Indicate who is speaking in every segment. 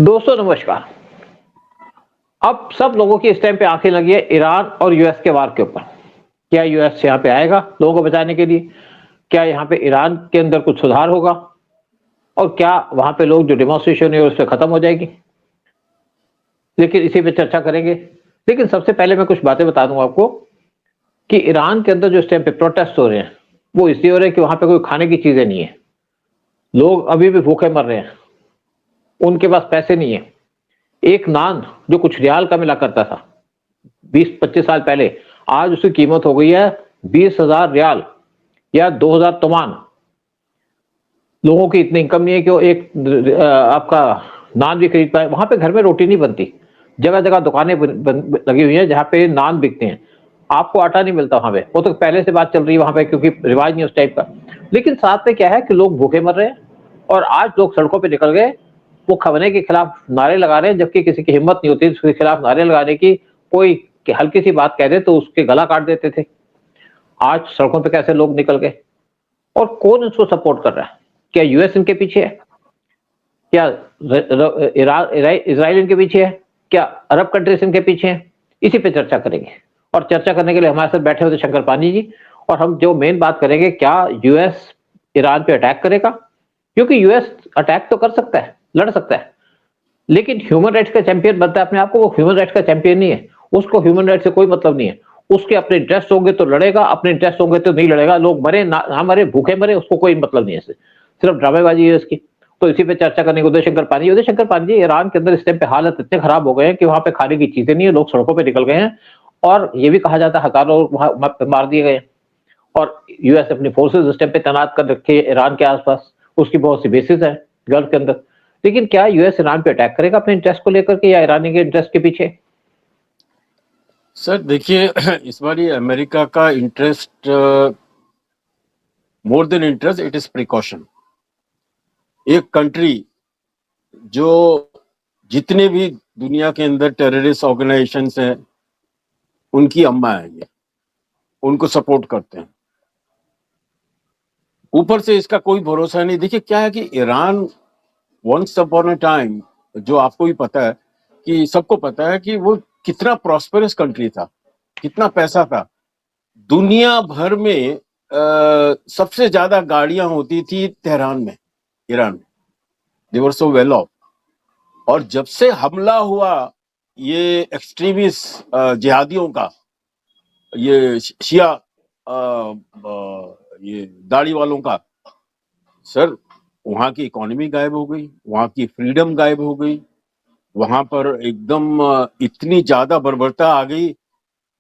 Speaker 1: दोस्तों नमस्कार। अब सब लोगों की इस टाइम पे आंखें लगी है ईरान और यूएस के वार के ऊपर। क्या यूएस यहाँ पे आएगा लोगों को बचाने के लिए? क्या यहाँ पे ईरान के अंदर कुछ सुधार होगा? और क्या वहां पे लोग जो डेमोन्स्ट्रेशन है उससे खत्म हो जाएगी? लेकिन इसी पे चर्चा करेंगे। लेकिन सबसे पहले मैं कुछ बातें बता दूं आपको कि ईरान के अंदर जो इस टाइम पे प्रोटेस्ट हो रहे हैं वो इसलिए हो रहे हैं कि वहां पे कोई खाने की चीजें नहीं है। लोग अभी भी भूखे मर रहे हैं, उनके पास पैसे नहीं है। एक नान जो कुछ रियाल का मिला करता था 20-25 साल पहले, आज उसकी कीमत हो गई है 20,000 रियाल या 2,000 तमान। लोगों की इतनी इनकम नहीं है कि वो एक आपका नान भी खरीद पाए। वहां पे घर में रोटी नहीं बनती, जगह जगह दुकानें लगी हुई हैं जहां पे नान बिकते हैं। आपको आटा नहीं मिलता वहां पे, वो तो पहले से बात चल रही है वहां पे, क्योंकि रिवाज नहीं उस टाइप का। लेकिन साथ में क्या है कि लोग भूखे मर रहे हैं और आज लोग सड़कों पर निकल गए, वो खबने के खिलाफ नारे लगा रहे हैं, जबकि किसी की हिम्मत नहीं होती उसके खिलाफ नारे लगाने की। कोई हल्की सी बात कह दे तो उसके गला काट देते थे। आज सड़कों पे कैसे लोग निकल गए और कौन इसको सपोर्ट कर रहा है? क्या यूएस इनके पीछे है? क्या इजराइल इनके पीछे है? क्या अरब कंट्रीज इनके पीछे हैं? इसी पे चर्चा करेंगे। और चर्चा करने के लिए हमारे साथ बैठे हुए थे शंकर पानी जी। और हम जो मेन बात करेंगे, क्या यूएस ईरान पे अटैक करेगा? क्योंकि यूएस अटैक तो कर सकता है, लड़ सकता है, लेकिन ह्यूमन राइट्स का चैंपियन बनता है अपने आप को। वो ह्यूमन राइट्स का चैंपियन नहीं है, उसको ह्यूमन राइट्स से कोई मतलब नहीं है। उसके अपने इंटरेस्ट होंगे तो लड़ेगा, अपने इंटरेस्ट होंगे तो नहीं लड़ेगा। लोग मरे ना मरे, भूखे मरे, उसको कोई मतलब नहीं है इससे, सिर्फ ड्रामेबाजी है इसकी। तो इसी पे चर्चा करने को उदय शंकर पानी जी, ईरान के अंदर इस टाइम पे हालत इतने खराब हो गए हैं कि वहां पे खाने की चीजें नहीं है, लोग सड़कों पे निकल गए हैं। और ये भी कहा जाता है हजारों लोग वहां मार दिए गए। और यूएस अपनी फोर्सेस इस टाइम पे तैनात कर रखी है ईरान के आसपास, उसकी बहुत सी बेसिस है गल्फ के अंदर। लेकिन क्या यूएस ईरान पे अटैक करेगा अपने इंटरेस्ट को लेकर के, या ईरानी के इंटरेस्ट के पीछे?
Speaker 2: सर देखिए, इस बार ये अमेरिका का interest, more than interest, it is precaution. एक कंट्री जो जितने भी दुनिया के अंदर टेररिस्ट ऑर्गेनाइजेशंस हैं उनकी अम्मा है, ये उनको सपोर्ट करते हैं। ऊपर से इसका कोई भरोसा नहीं। देखिए क्या है कि Iran once upon a time, जो आपको भी पता है, कि सबको पता है कि वो कितना प्रॉस्पेरस कंट्री था, कितना पैसा था। दुनिया भर में सबसे ज्यादा गाड़ियां होती थी तेहरान में, ईरान में। दे वर सो वेल ऑफ। और जब से हमला हुआ ये एक्सट्रीमिस्ट जिहादियों का, ये शिया ये दाढ़ी वालों का, सर वहां की इकोनॉमी गायब हो गई, वहां की फ्रीडम गायब हो गई, वहां पर एकदम इतनी ज्यादा बर्बरता आ गई।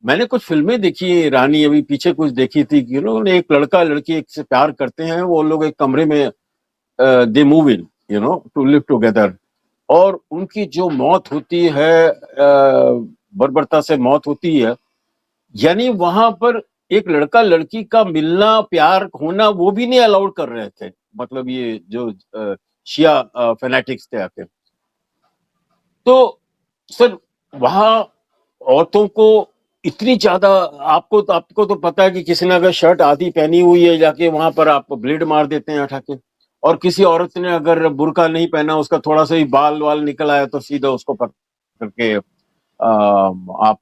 Speaker 2: मैंने कुछ फिल्में देखी है ईरानी, अभी पीछे कुछ देखी थी कि उन्होंने एक लड़का लड़की एक से प्यार करते हैं, वो लोग एक कमरे में they move in to live together, और उनकी जो मौत होती है, बर्बरता से मौत होती है। यानी वहां पर एक लड़का लड़की का मिलना, प्यार होना, वो भी नहीं अलाउड कर रहे थे। मतलब ये जो शिया फैनेटिक्स थे आके। तो सर वहां औरतों को इतनी ज्यादा, आपको तो पता है कि किसी ने अगर शर्ट आधी पहनी हुई है, जाके वहां पर आप ब्लेड मार देते हैं उठा के। और किसी औरत ने अगर बुर्का नहीं पहना, उसका थोड़ा सा ही बाल वाल निकल आया, तो सीधा उसको पकड़ करके आप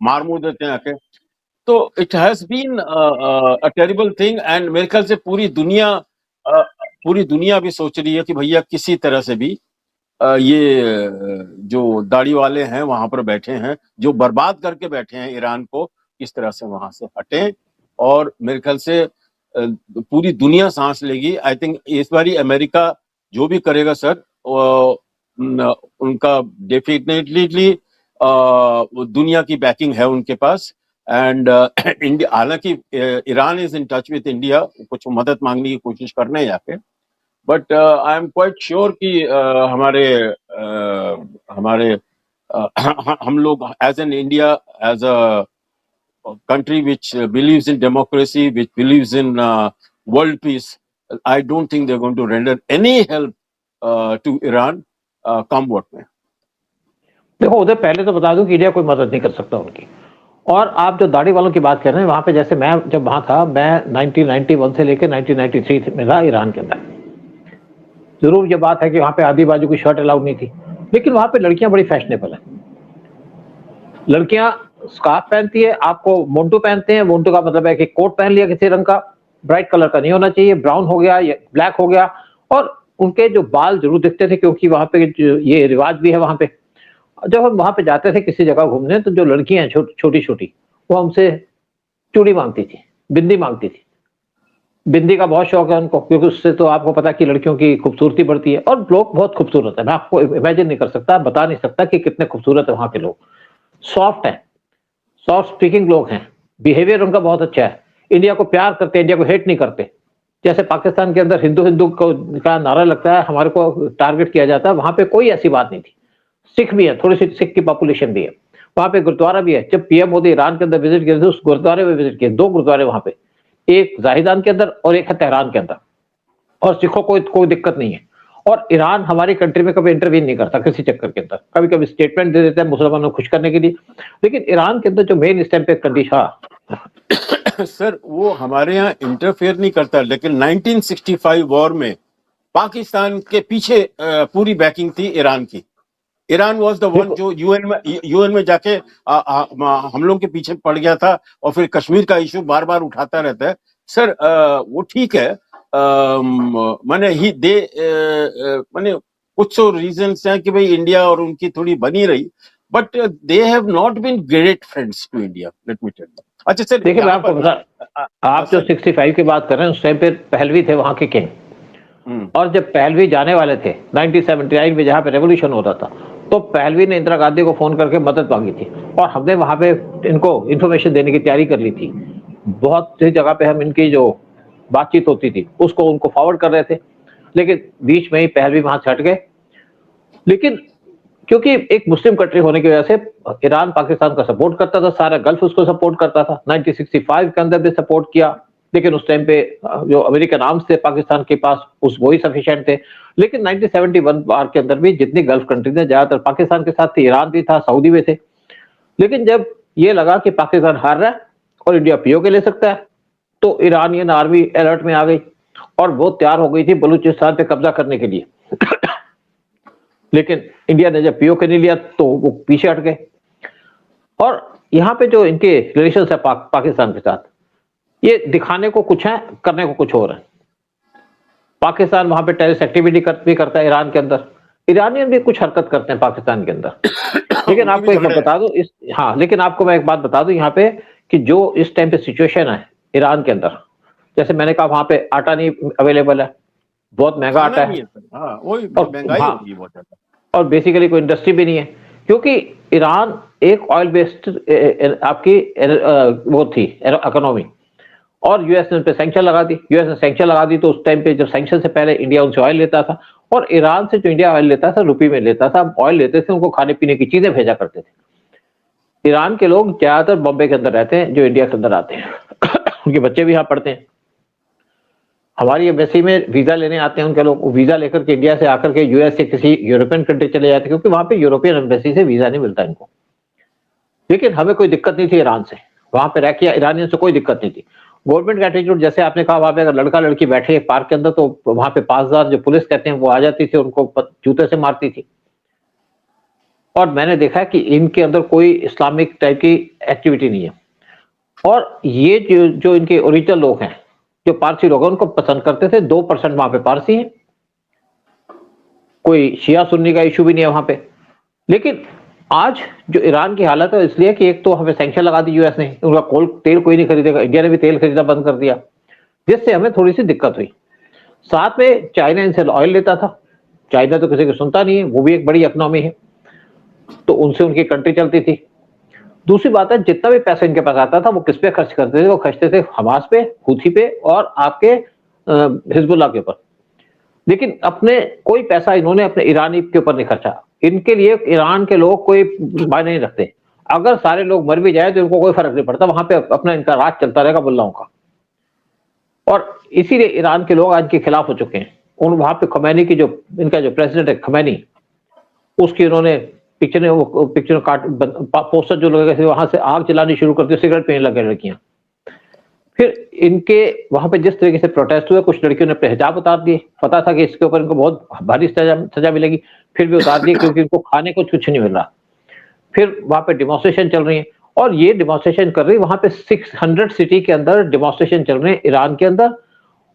Speaker 2: मार मुर देते हैं आके। तो it has been a terrible thing. And मेरे ख्याल से पूरी दुनिया भी सोच रही है कि भैया किसी तरह से भी ये जो दाढ़ी वाले हैं वहां पर बैठे हैं, जो बर्बाद करके बैठे हैं ईरान को, किस तरह से वहां से हटें। और मेरे ख्याल से पूरी दुनिया सांस लेगी। आई थिंक इस बारी अमेरिका जो भी करेगा सर, उनका डेफिनेटली दुनिया की बैकिंग है उनके पास। एंड इंडिया, हालांकि Iran is in touch with India, कुछ मदद मांगने की कोशिश कर रहे हैं यहाँ पे। But I am quite sure कि हमारे हम लोग as an India, as a country which believes in democracy, which believes in world peace, I don't think they're going to render any help to Iran, come what may.
Speaker 1: देखो उधर पहले तो बता दूं कि इंडिया कोई मदद नहीं कर सकता उनकी। और आप जो दाढ़ी वालों की बात कर रहे हैं, वहां पे जैसे मैं जब वहां था, मैं 1991 से लेकर 1993 में रहा ईरान के अंदर। जरूर ये बात है कि वहां पे आधी बाजू की शर्ट अलाउड नहीं थी, लेकिन वहां पे लड़कियां बड़ी फैशनेबल है। लड़कियां स्कार्फ पहनती है, आपको मोंटू पहनते हैं। मोंटू का मतलब है कि कोट पहन लिया किसी रंग का, ब्राइट कलर का नहीं होना चाहिए, ब्राउन हो गया या ब्लैक हो गया। और उनके जो बाल जरूर दिखते थे, क्योंकि वहां पे ये रिवाज भी है वहां पे। जब हम वहां पे जाते थे किसी जगह घूमने, तो जो लड़कियां छोटी छोटी, वो हमसे चूड़ी मांगती थी, बिंदी मांगती थी। बिंदी का बहुत शौक है उनको, क्योंकि उससे तो आपको पता कि लड़कियों की खूबसूरती बढ़ती है। और लोग बहुत खूबसूरत है, मैं आपको इमेजिन नहीं कर सकता, बता नहीं सकता कि कितने खूबसूरत है वहां के लोग। सॉफ्ट है, सॉफ्ट स्पीकिंग लोग हैं, बिहेवियर उनका बहुत अच्छा है, इंडिया को प्यार करते हैं, इंडिया को हेट नहीं करते। जैसे पाकिस्तान के अंदर हिंदू हिंदू को का नारा लगता है, हमारे को टारगेट किया जाता है, वहां पे कोई ऐसी बात नहीं थी। सिख भी है, थोड़ी सी सिख की पॉपुलेशन भी है वहां पे। गुरुद्वारा भी है। जब पीएम मोदी ईरान के अंदर विजिट किए थे, उस गुरुद्वारे में विजिट किए, 2 गुरुद्वारे वहां पे, एक जाहिदान के अंदर और एक है तेहरान के अंदर। और सिखों को कोई दिक्कत नहीं है। और ईरान हमारी कंट्री में कभी इंटरवीन नहीं करता किसी चक्कर के अंदर। कभी कभी स्टेटमेंट दे देता है मुसलमानों को खुश करने के लिए, लेकिन ईरान के अंदर जो मेन स्टैंप पे कंडीशन।
Speaker 2: सर वो हमारे यहाँ इंटरफेयर नहीं करता, लेकिन 1965 वॉर में पाकिस्तान के पीछे पूरी बैकिंग थी ईरान की। ईरान वाज द वन जो यूएन में जाके हम लोग के पीछे पड़ गया था, और फिर कश्मीर का इशू बार बार उठाता रहता है। सर वो ठीक है, माने ही दे माने कुछ तो रीजंस हैं कि भाई इंडिया और उनकी थोड़ी बनी रही, but they have not been great friends to India, let me tell you. अच्छा सर,
Speaker 1: देखिए मैं आपको बता, आप जो 65 की बात कर रहे हैं, उस टाइम पे पहलवी थे वहां के किंग। और जब पहलवी जाने वाले थे 1979 में, जहां पे रेवोल्यूशन होता था, तो पहलवी ने इंदिरा गांधी को फोन करके मदद मांगी थी, और हमने वहां पे इनको इंफॉर्मेशन देने की तैयारी कर ली थी। बहुत सी जगह पे हम इनकी जो बातचीत होती थी उसको उनको फॉरवर्ड कर रहे थे, लेकिन बीच में ही पहलवी वहां से हट गए। लेकिन क्योंकि एक मुस्लिम कंट्री होने की वजह से ईरान पाकिस्तान का सपोर्ट करता था, सारा गल्फ उसको सपोर्ट करता था। 1965 के अंदर भी सपोर्ट किया, लेकिन उस टाइम पे जो अमेरिकन आर्म्स थे पाकिस्तान के पास, उस वही सफिशिएंट थे। लेकिन 1971 वार के अंदर भी जितनी गल्फ कंट्रीज हैं, ज्यादातर पाकिस्तान के साथ थे, ईरान भी था, सऊदी में थे। लेकिन जब ये लगा कि पाकिस्तान हार रहा है और इंडिया पीओके ले सकता है, तो ईरानियन आर्मी अलर्ट में आ गई और वो तैयार हो गई थी बलूचिस्तान पे कब्जा करने के लिए। लेकिन इंडिया ने जब पीओके नहीं लिया तो वो पीछे हट गए। और यहाँ पे जो इनके रिलेशन है पाकिस्तान के साथ, ये दिखाने को कुछ है, करने को कुछ और है। पाकिस्तान वहां पे टेररिस्ट एक्टिविटी भी करता है ईरान के अंदर, ईरानियन भी कुछ हरकत करते हैं पाकिस्तान के अंदर। लेकिन आपको एक बात बता दूं लेकिन आपको मैं एक बात बता दूं यहाँ पे, कि जो इस टाइम पे सिचुएशन है ईरान के अंदर, जैसे मैंने कहा वहां पे आटा नहीं अवेलेबल है, बहुत महंगा आटा है, और बेसिकली कोई इंडस्ट्री भी नहीं है, क्योंकि ईरान एक ऑयल बेस्ड आपकी वो थी इकोनॉमी। और यूएस ने उन पे सैंक्शन लगा दी। यूएस ने सैंक्शन लगा दी तो उस टाइम पे जब सैंक्शन से पहले इंडिया उनसे ऑयल लेता था, और ईरान से जो इंडिया ऑयल लेता था रुपये में लेता था, ऑयल लेते थे, उनको खाने पीने की चीजें भेजा करते थे। ईरान के लोग ज्यादातर बॉम्बे के अंदर रहते हैं, जो इंडिया के अंदर आते हैं। उनके बच्चे भी यहाँ पढ़ते हैं। हमारी एम्बेसी में वीजा लेने आते हैं उनके लोग, वीजा लेकर के इंडिया से आकर के यूएस से किसी यूरोपियन कंट्री चले जाते हैं, क्योंकि वहां पे यूरोपियन एम्बेसी से वीजा नहीं मिलता इनको। लेकिन हमें कोई दिक्कत नहीं थी ईरान से, वहां पे रह के ईरानियन से कोई दिक्कत नहीं थी। गवर्नमेंट का एटीट्यूड, जैसे आपने कहा, वहां पे अगर लड़का लड़की बैठे एक पार्क के अंदर, तो वहां पे 5000 जो पुलिस कहते हैं वो आ जाती थी, उनको जूते से मारती थी। और मैंने देखा कि इनके अंदर कोई इस्लामिक टाइप की एक्टिविटी नहीं है। और ये जो इनके ओरिजिनल लोग हैं, जो पारसी लोग हैं, उनको पसंद करते थे। 2% वहां पे पारसी हैं, कोई शिया सुन्नी का इशू भी नहीं है वहां पे। लेकिन आज जो ईरान की हालत है, इसलिए कि एक तो हमें सैंक्शन लगा दी यूएस ने, उनका तेल कोई नहीं खरीदेगा, इंडिया ने भी तेल खरीदना बंद कर दिया, जिससे हमें थोड़ी सी दिक्कत हुई। साथ में चाइना इनसे ऑयल लेता था, चाइना तो किसी को सुनता नहीं है, वो भी एक बड़ी इकोनॉमी है, तो उनसे उनकी कंट्री चलती थी। दूसरी बात है, जितना भी पैसा इनके पास आता था वो किस पे खर्च करते थे? वो खर्चते थे हमास पे, हूथी पे, और आपके हिजबुल्लाह के ऊपर। लेकिन अपने कोई पैसा इन्होंने अपने ईरानी के ऊपर नहीं खर्चा। इनके लिए ईरान के लोग कोई मायने नहीं रखते। अगर सारे लोग मर भी जाए तो इनको कोई फर्क नहीं पड़ता, वहां पे अपना इनका राज चलता रहेगा मुल्लाओं का। और इसीलिए ईरान के लोग आज के खिलाफ हो चुके हैं। उन वहां पे खमैनी की जो इनका जो प्रेसिडेंट है खमैनी, उसकी उन्होंने पिक्चर पोस्टर जो लगे थे, वहां से आग जलानी शुरू करती, सिगरेट पीने लगे लड़कियां। फिर इनके वहां पे जिस तरीके से प्रोटेस्ट हुए, कुछ लड़कियों ने अपने हिजाब उतार दिए, पता था कि इसके ऊपर इनको बहुत भारी सजा मिलेगी, फिर भी उतार दिए क्योंकि इनको खाने को कुछ नहीं मिल रहा। फिर वहां पे डिमॉन्स्ट्रेशन चल रही है और ये डिमॉन्स्ट्रेशन कर रही है वहां पे 600 सिटी के अंदर डिमॉन्स्ट्रेशन चल रहे हैं ईरान के अंदर,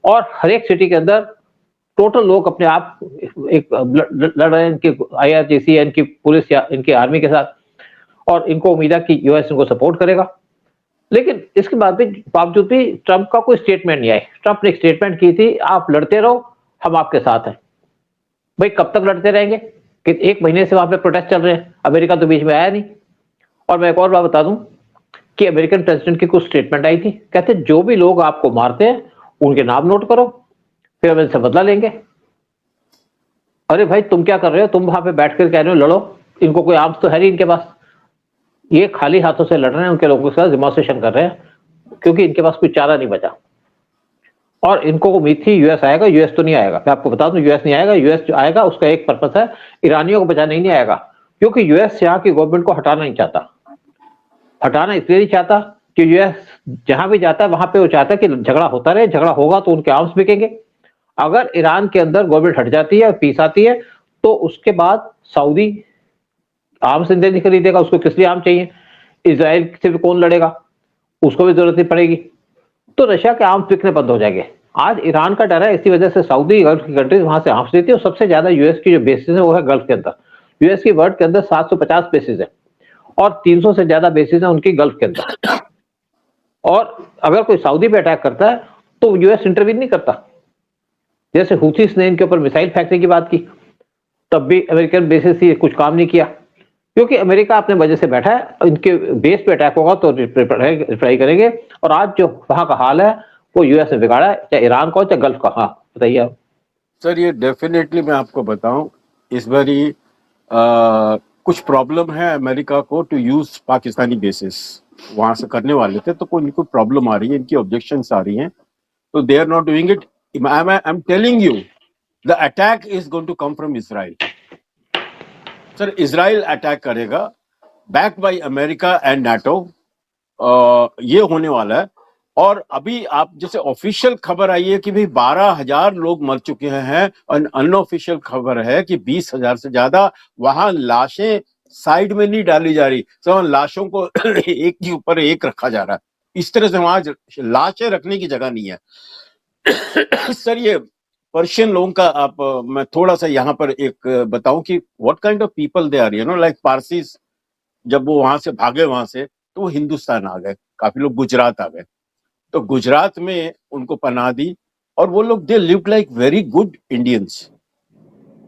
Speaker 1: और हर एक सिटी के अंदर टोटल लोग अपने आप एक लड़ रहे हैं इनके IRGC या इनकी पुलिस या इनकी आर्मी के साथ, और इनको उम्मीद है कि यूएस इनको सपोर्ट करेगा। लेकिन इसके बावजूद भी ट्रंप का कोई स्टेटमेंट नहीं आया। ट्रंप ने एक स्टेटमेंट की थी, आप लड़ते रहो, हम आपके साथ हैं। भाई कब तक लड़ते रहेंगे कि 1 महीने से वहां पे प्रोटेस्ट चल रहे हैं, अमेरिका तो बीच में आया नहीं। और मैं एक और बात बता दूं कि अमेरिकन प्रेसिडेंट की कुछ स्टेटमेंट आई थी, कहते जो भी लोग आपको मारते हैं उनके नाम नोट करो, फिर हम इनसे बदला लेंगे। अरे भाई तुम क्या कर रहे हो, तुम वहां पे बैठ कर कह रहे हो लड़ो, इनको कोई आर्म्स तो है नहीं इनके पास, ये खाली हाथों से लड़ रहे हैं, उनके लोगों के साथ डिमॉन्स्ट्रेशन कर रहे हैं क्योंकि इनके पास कोई चारा नहीं बचा। और इनको उम्मीद थी यूएस आएगा, यूएस तो नहीं आएगा। मैं आपको बता दूं यूएस नहीं आएगा, यूएस जो आएगा उसका एक पर्पस है, ईरानियों को बचाना ही नहीं आएगा, क्योंकि यूएस यहाँ की गवर्नमेंट को हटाना नहीं चाहता। हटाना इसलिए नहीं चाहता कि यूएस जहां भी जाता है वहां पे वो चाहता है कि झगड़ा होता रहे, झगड़ा होगा तो उनके आर्म्स बिकेंगे। अगर ईरान के अंदर गवर्नमेंट हट जाती है, पीस आती है, तो उसके बाद सऊदी आर्म्स नहीं खरीदेगा, उसको किस लिए आर्म चाहिए? इजराइल से भी कौन लड़ेगा, उसको भी जरूरत नहीं पड़ेगी। तो रशिया के आर्म्स बिकने बंद हो जाएंगे। आज ईरान का डर है, इसी वजह से सऊदी गल्फ की कंट्रीज वहां से आर्म्स लेती है, और सबसे ज्यादा यूएस की जो बेसिस है वो है गल्फ के अंदर। यूएस की वर्ल्ड के अंदर 750 बेसिस है और 300 से ज्यादा बेसिस है उनकी गल्फ के अंदर। और अगर कोई सऊदी पे अटैक करता है तो यूएस इंटरवीन नहीं करता। जैसे हुथीस ने इनके ऊपर मिसाइल फेंकने की बात की, तब भी अमेरिकन बेसिस से कुछ काम नहीं किया, क्योंकि अमेरिका अपने वजह से बैठा है, इनके बेस पे अटैक होगा तो रिप्लाई करेंगे। और आज जो वहां का हाल है वो यूएस ने बिगाड़ा है, चाहे ईरान का हो चाहे गल्फ का। हाँ बताइए आप।
Speaker 2: सर ये डेफिनेटली मैं आपको बताऊं, इस बारी कुछ प्रॉब्लम है अमेरिका को टू यूज पाकिस्तानी बेसिस। वहां से करने वाले थे तो कोई इनको प्रॉब्लम आ रही है, इनकी ऑब्जेक्शंस आ रही हैं, तो they are not doing it. I am telling you the attack is going to come from Israel. Sir Israel attack करेगा, backed by America and NATO, ये होने वाला है। और अभी आप जैसे ऑफिशियल खबर आई है कि भाई 12,000 लोग मर चुके हैं, और अनऑफिशियल खबर है कि 20,000 से ज्यादा वहां लाशें साइड में नहीं डाली जा रही, तो लाशों को एक के ऊपर एक रखा जा रहा है। इस तरह से वहां लाशें रखने की जगह नहीं है। सर ये पर्शियन लोगों का आप मैं थोड़ा सा यहाँ पर एक बताऊं कि what kind of people they are, you know, like Parsis. जब वो वहां से भागे वहां से तो वो हिंदुस्तान आ गए, काफी लोग गुजरात आ गए, तो गुजरात में उनको पनाह दी, और वो लोग they lived like very good Indians.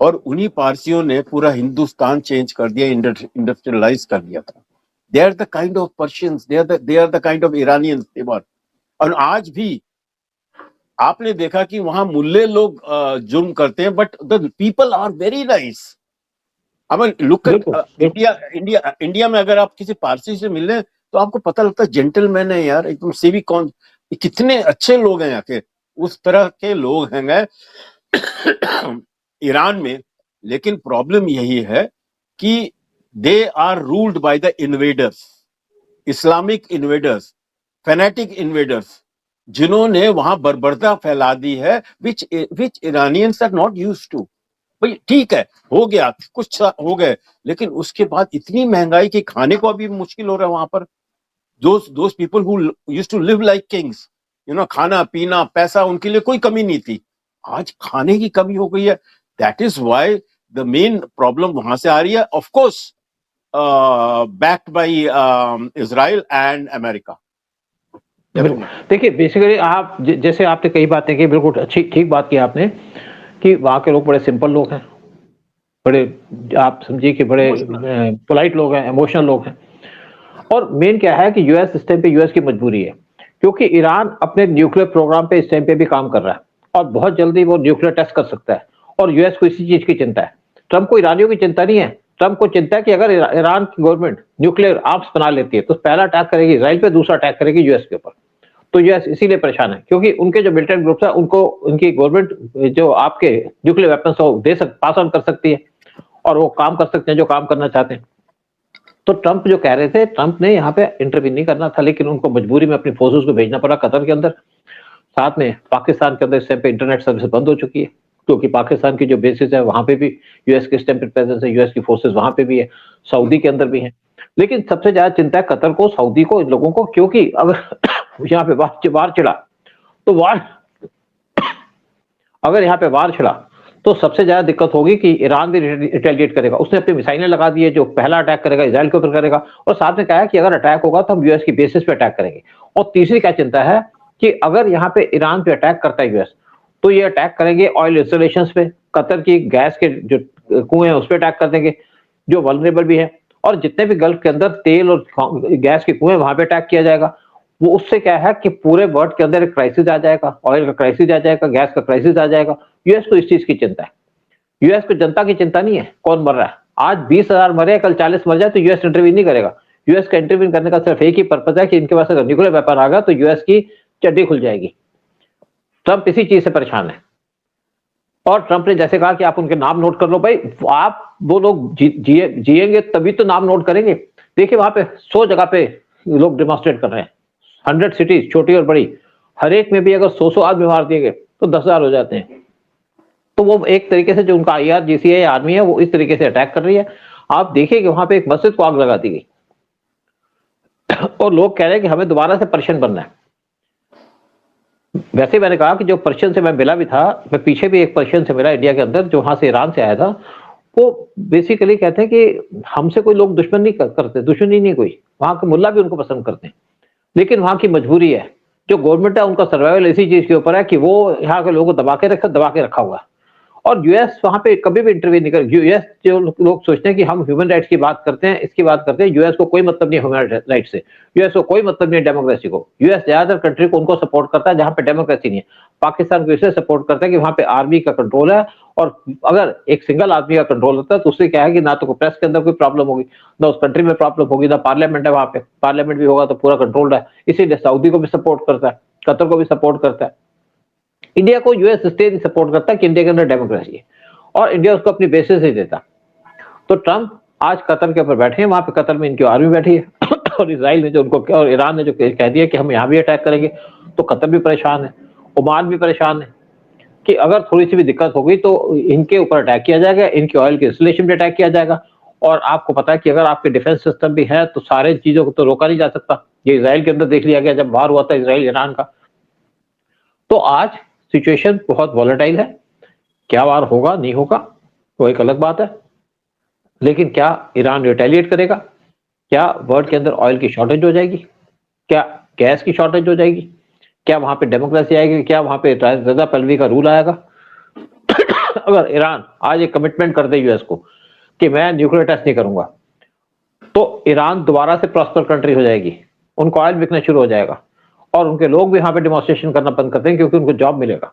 Speaker 2: और उन्हीं पारसियों ने पूरा हिंदुस्तान चेंज कर दिया, इंडस्ट्रियलाइज कर दिया था। They are the kind of Persians, they are the kind of Iranians. और आज भी आपने देखा कि वहां मुल्ले लोग जुर्म करते हैं, but the people are very nice. I mean look at India में अगर आप किसी पारसी से मिले तो आपको पता लगता है जेंटलमैन है यार, एकदम सेवी कौन, कितने अच्छे लोग हैं यहाँ के, उस तरह के लोग हैं ईरान में। लेकिन प्रॉब्लम यही है कि they are ruled by the invaders, Islamic invaders, fanatic invaders, जिन्होंने वहां बर्बरता फैला दी है, which Iranians are not used to. भाई ठीक है, हो गया, कुछ हो गए, लेकिन उसके बाद इतनी महंगाई की खाने को अभी मुश्किल हो रहा है वहां पर। those people who used to live like kings, you know, खाना पीना पैसा उनके लिए कोई कमी नहीं थी, आज खाने की कमी हो गई है। That is why the main problem वहां से आ रही है, of course backed by Israel and America.
Speaker 1: देखिए बेसिकली आप जैसे आपने कई बातें की, बिल्कुल अच्छी ठीक बात की आपने, कि वहाँ के लोग बड़े सिंपल लोग हैं, बड़े आप समझिए कि बड़े पोलाइट लोग हैं, इमोशनल लोग हैं। और मेन क्या है कि यूएस इस टाइम पे यूएस की मजबूरी है, क्योंकि ईरान अपने न्यूक्लियर प्रोग्राम पे इस टाइम पे भी काम कर रहा है और बहुत जल्दी वो न्यूक्लियर टेस्ट कर सकता है, और यूएस को इसी चीज की चिंता है। ट्रंप को ईरानियों की चिंता नहीं है, ट्रंप को चिंता है कि अगर ईरान की गवर्नमेंट न्यूक्लियर आर्म्स बना लेती है तो पहला अटैक करेगी इसराइल पे, दूसरा अटैक करेगी यूएस के ऊपर। तो यूएस इसीलिए परेशान है, क्योंकि उनके जो मिलिटेंट ग्रुप्स है उनको उनकी गवर्नमेंट जो आपके न्यूक्लियर वेपन्स हो पास ऑन कर सकती है, और वो काम कर सकते हैं जो काम करना चाहते हैं। तो ट्रंप जो कह रहे थे, ट्रंप ने यहाँ पे इंटरवीन नहीं करना था, लेकिन उनको मजबूरी में अपनी फोर्सेस को भेजना पड़ा कतर के अंदर। साथ में पाकिस्तान के अंदर इस टाइम पे इंटरनेट सर्विस बंद हो चुकी है, क्योंकि पाकिस्तान की जो बेसिस है वहां पे भी यूएस के इस टाइम पे प्रेजेंस है, यूएस की फोर्सेस वहां पे भी है, सऊदी के अंदर भी है। लेकिन सबसे ज्यादा चिंता है कतर को, सऊदी को, इन लोगों को, क्योंकि अगर यहाँ पे वार छिड़ा तो अगर यहाँ पे वार छिड़ा तो सबसे ज्यादा दिक्कत होगी कि ईरान भी रिटेलिएट करेगा। उसने अपनी मिसाइलें लगा दी है, जो पहला अटैक करेगा इजराइल के ऊपर करेगा, और साथ में कहा है कि अगर अटैक होगा तो हम यूएस की बेसिस पे अटैक करेंगे। और तीसरी क्या चिंता है कि अगर यहाँ पे ईरान पे अटैक करता है यूएस, तो ये अटैक करेंगे ऑयल इंस्टॉलेशन पे, कतर की गैस के जो कुएं हैं उस पर अटैक कर देंगे, जो वल्नरेबल भी है, और जितने भी गल्फ के अंदर तेल और गैस के कुएं वहां पे अटैक किया जाएगा। वो उससे क्या है कि पूरे वर्ल्ड के अंदर एक क्राइसिस आ जाएगा, ऑयल का क्राइसिस आ जाएगा, गैस का क्राइसिस आ जाएगा। यूएस को इस चीज की चिंता है, यूएस को जनता की चिंता नहीं है कौन मर रहा है। आज 20,000 मरे, कल 40 मर जाए तो यूएस इंटरवीन नहीं करेगा। यूएस का इंटरवीन करने का सिर्फ एक ही पर्पज है कि इनके पास अगर न्यूक्लियर वेपन आ गया तो यूएस की चड्डी खुल जाएगी। ट्रंप इसी चीज से परेशान है, और ट्रंप ने जैसे कहा कि आप उनके नाम नोट कर लो। भाई आप वो लोग जिएंगे तभी तो नाम नोट करेंगे। देखिए वहां पे 100 जगह पे लोग डेमोन्स्ट्रेट कर रहे हैं, 100 सिटीज, छोटी और बड़ी, हर एक में भी अगर 100 आदमी मार दिए गए तो 10,000 हो जाते हैं। तो वो एक तरीके से जो उनका IRGC आर्मी है वो इस तरीके से अटैक कर रही है। आप देखिए कि वहां पे एक मस्जिद को आग लगा दी गई और लोग कह रहे हैं कि हमें दोबारा से पर्शियन बनना है। वैसे मैंने कहा कि जो पर्शियन से मैं मिला भी था, मैं पीछे भी एक पर्शियन से मिला इंडिया के अंदर, जो वहां से ईरान से आया था। वो बेसिकली कहते हैं कि हमसे कोई लोग दुश्मन नहीं करते, दुश्मनी नहीं कोई, वहां के मुल्ला भी उनको पसंद करते हैं, लेकिन वहां की मजबूरी है। जो गवर्नमेंट है उनका सर्वाइवल इसी चीज के ऊपर है कि वो यहाँ के लोगों को दबा के रखा हुआ है। और यूएस वहां पे कभी भी इंटरव्यू नहीं कर। यूएस जो लोग सोचते हैं कि हम ह्यूमन राइट्स की बात करते हैं, इसकी बात करते हैं, यूएस को कोई मतलब नहीं ह्यूमन राइट से, यूएस को कोई मतलब नहीं डेमोक्रेसी को। यूएस ज्यादातर कंट्री को उनको सपोर्ट करता है जहां पे डेमोक्रेसी नहीं है। पाकिस्तान को इसलिए सपोर्ट करता है कि वहां पे आर्मी का कंट्रोल है, और अगर एक सिंगल आदमी का कंट्रोल होता है तो उससे क्या है कि ना तो प्रेस के अंदर कोई प्रॉब्लम होगी, ना उस कंट्री में प्रॉब्लम होगी, ना पार्लियामेंट है वहां पे, पार्लियामेंट भी होगा तो पूरा कंट्रोल्ड है। इसीलिए सऊदी को भी सपोर्ट करता है, कतर को भी सपोर्ट करता है। इंडिया को यूएस स्टेट सपोर्ट करता है कि इंडिया के अंदर डेमोक्रेसी है, और इंडिया उसको अपनी बेसिस ही देता। तो ट्रंप आज कतर के ऊपर बैठे हैं, वहां पे कतर में इनकी आर्मी बैठी है और इसराइल ने जो उनको और ईरान ने जो कह दिया कि हम यहाँ भी अटैक करेंगे, तो कतर भी परेशान है, ओमान भी परेशान है कि अगर थोड़ी सी भी दिक्कत होगी तो इनके ऊपर अटैक किया जाएगा, इनके ऑयल के इंस्टॉलेशन पे अटैक किया जाएगा। और आपको पता है कि अगर आपके डिफेंस सिस्टम भी है तो सारे चीजों को तो रोका नहीं जा सकता। ये इसराइल के अंदर देख लिया गया जब वार हुआ था इसराइल ईरान का। तो आज सिचुएशन बहुत वॉलेटाइल है, क्या वार होगा नहीं होगा वो एक अलग बात है, लेकिन क्या ईरान रिटेलिएट करेगा, क्या वर्ल्ड के अंदर ऑयल की शॉर्टेज हो जाएगी, क्या गैस की शॉर्टेज हो जाएगी, क्या वहां पे डेमोक्रेसी आएगी, क्या वहां पे रजा पहलवी का रूल आएगा। अगर ईरान आज एक कमिटमेंट कर दे यूएस को कि मैं न्यूक्लियर टेस्ट नहीं करूंगा, तो ईरान दोबारा से प्रॉस्पर कंट्री हो जाएगी, उनको ऑयल बिकना शुरू हो जाएगा, और उनके लोग भी यहाँ पे डेमोन्स्ट्रेशन करना बंद कर देंगे क्योंकि उनको जॉब मिलेगा।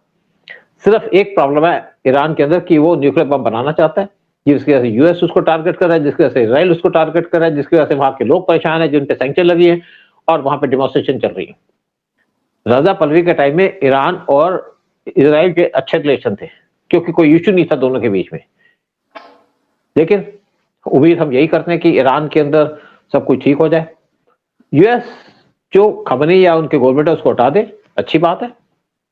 Speaker 1: सिर्फ एक प्रॉब्लम है ईरान के अंदर कि वो न्यूक्लियर बम बनाना चाहता है, जिसकी वजह से यूएस उसको टारगेट कर रहा है, जिसकी वजह से इसराइल उसको टारगेट कर रहा है, जिसकी वजह से वहां के लोग परेशान है, जिन पे सैंक्शन लगी है और वहां पे डेमोन्स्ट्रेशन चल रही है। रजा पहलवी के टाइम में ईरान और इसराइल के अच्छे रिलेशन थे क्योंकि कोई इश्यू नहीं था दोनों के बीच में, लेकिन उम्मीद हम यही करते हैं कि ईरान के अंदर सब कुछ ठीक हो जाए। यूएस जो खमनी या उनके गवर्नमेंट है उसको हटा दे, अच्छी बात है,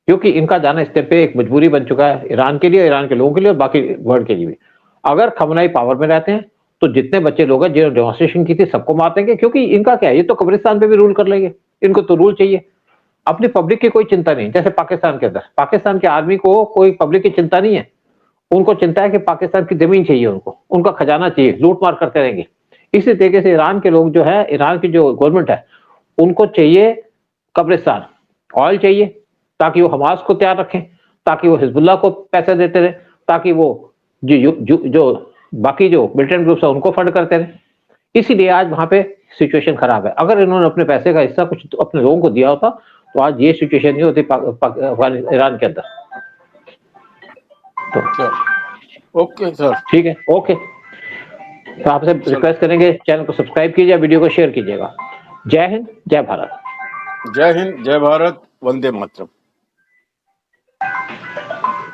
Speaker 1: क्योंकि इनका जाना इस पे एक मजबूरी बन चुका है ईरान के लिए, ईरान के लोगों के लिए और बाकी वर्ल्ड के लिए भी। अगर खमनाई पावर में रहते हैं तो जितने बच्चे लोग हैं जिन्होंने डेमोन्स्ट्रेशन की थी सबको मार देंगे, क्योंकि इनका क्या है, ये तो कब्रिस्तान पे भी रूल कर लेंगे, इनको तो रूल चाहिए, अपनी पब्लिक की कोई चिंता नहीं। जैसे पाकिस्तान के अंदर, पाकिस्तान के आर्मी को कोई पब्लिक की चिंता नहीं है, उनको चिंता है कि पाकिस्तान की जमीन चाहिए, उनको उनका खजाना चाहिए, लूट मार करते रहेंगे। इसी तरीके से ईरान के लोग जो है, ईरान की जो गवर्नमेंट है, उनको चाहिए कब्रिस्तान, ऑयल चाहिए ताकि वो हमास को तैयार रखें, ताकि वो हिजबुल्लाह को पैसे देते रहे, ताकि वो जो बाकी जो मिलिटेंट ग्रुप्स है उनको फंड करते रहे। इसीलिए आज वहां पे सिचुएशन खराब है। अगर इन्होंने अपने पैसे का हिस्सा कुछ तो अपने लोगों को दिया होता तो आज ये सिचुएशन नहीं होती ईरान के अंदर। तो
Speaker 2: ओके सर,
Speaker 1: ठीक है, ओके। तो आपसे रिक्वेस्ट करेंगे चैनल को सब्सक्राइब कीजिए, वीडियो को शेयर कीजिएगा। जय हिंद, जय भारत।
Speaker 2: जय हिंद, जय भारत, वंदे मातरम।